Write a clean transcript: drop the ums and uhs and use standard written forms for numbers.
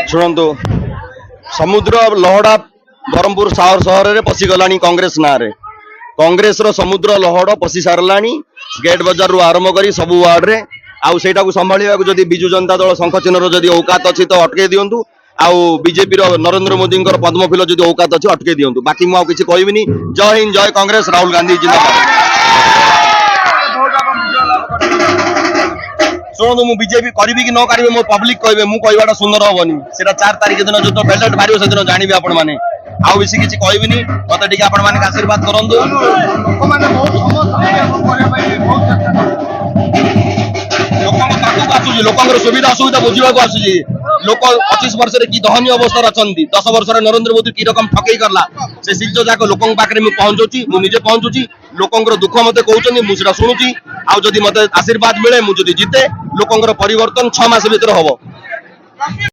शुणु समुद्र लहड़ा ब्रह्मपुर सहर में पशिगला कांग्रेस ना कांग्रेस समुद्र लहड़ पशि सारा गेट बजार रू आरंभ कर सब वार्ड में आईटा को संभाला जदि बिजु जनता दल शंख चिन्ह जदि औकात अच्छी तो अटके दिंतु आउ बीजेपी नरेंद्र मोदी पद्मफुल जदि औकात अच्छी अटके दिंतु बाकी मुझे किसी कहबी जय हिंद जय कांग्रेस राहुल गांधी जिंदाबाद। शुणु मु बीजेपी करी कि न करी मो पब्लिक कहे मु कहवाटा सुंदर हेनी से 4 तारिख दिन जो बैलेट बाहर से दिन जानवे आपण मैंने आउ बेसी किसी कहबी मत टे आपण मैंने आशीर्वाद करूँ लोक सुविधा असुविधा बुझा आसूसी लोक 25 वर्ष की दहनीय अवस्था अच्छा 10 वर्ष नरेंद्र मोदी की रकम ठकई करला से शिल्प जाक लोक पाखे पहुंचुची मुझे पहुंचुची लोकर दुख मत कहते मुझे शुणुची आदि मत आशीर्वाद मिले मुझे जिते लोकर परिवर्तन 6 मास भर हम।